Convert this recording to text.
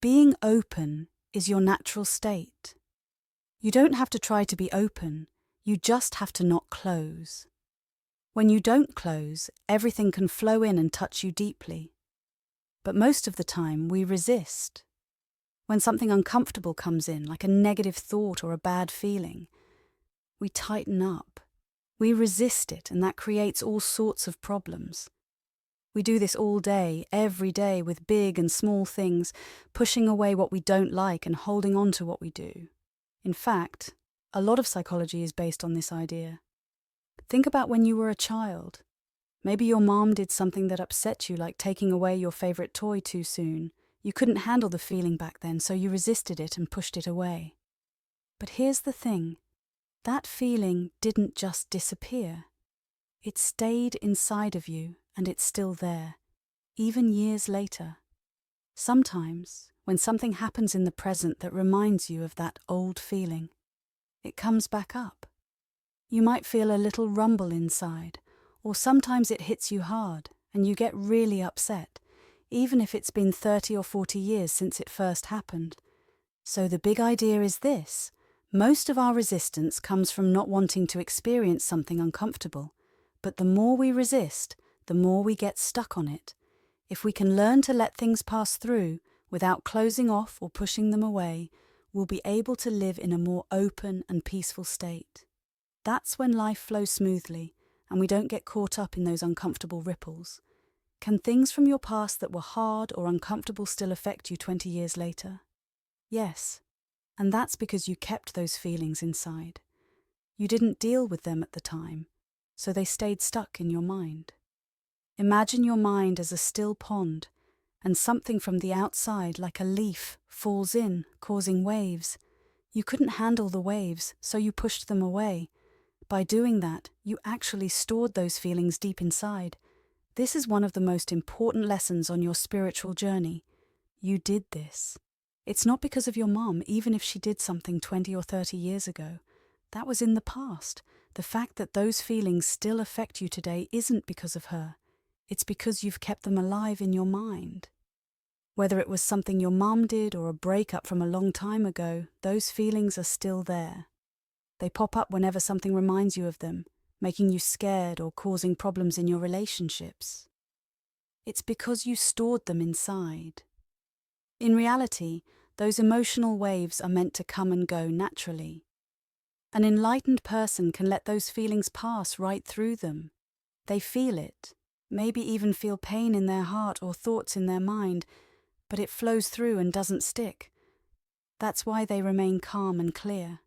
Being open is your natural state. You don't have to try to be open, you just have to not close. When you don't close, everything can flow in and touch you deeply. But most of the time, we resist. When something uncomfortable comes in, like a negative thought or a bad feeling, we tighten up. We resist it, and that creates all sorts of problems. We do this all day, every day, with big and small things, pushing away what we don't like and holding on to what we do. In fact, a lot of psychology is based on this idea. Think about when you were a child. Maybe your mom did something that upset you, like taking away your favorite toy too soon. You couldn't handle the feeling back then, so you resisted it and pushed it away. But here's the thing. That feeling didn't just disappear. It stayed inside of you, and it's still there, even years later. Sometimes, when something happens in the present that reminds you of that old feeling, it comes back up. You might feel a little rumble inside, or sometimes it hits you hard, and you get really upset, even if it's been 30 or 40 years since it first happened. So the big idea is this. Most of our resistance comes from not wanting to experience something uncomfortable, but the more we resist, the more we get stuck on it. If we can learn to let things pass through without closing off or pushing them away, we'll be able to live in a more open and peaceful state. That's when life flows smoothly and we don't get caught up in those uncomfortable ripples. Can things from your past that were hard or uncomfortable still affect you 20 years later? Yes. And that's because you kept those feelings inside. You didn't deal with them at the time, so they stayed stuck in your mind. Imagine your mind as a still pond, and something from the outside, like a leaf, falls in, causing waves. You couldn't handle the waves, so you pushed them away. By doing that, you actually stored those feelings deep inside. This is one of the most important lessons on your spiritual journey. You did this. It's not because of your mom, even if she did something 20 or 30 years ago. That was in the past. The fact that those feelings still affect you today isn't because of her. It's because you've kept them alive in your mind. Whether it was something your mom did or a breakup from a long time ago, those feelings are still there. They pop up whenever something reminds you of them, making you scared or causing problems in your relationships. It's because you stored them inside. In reality, those emotional waves are meant to come and go naturally. An enlightened person can let those feelings pass right through them. They feel it, maybe even feel pain in their heart or thoughts in their mind, but it flows through and doesn't stick. That's why they remain calm and clear.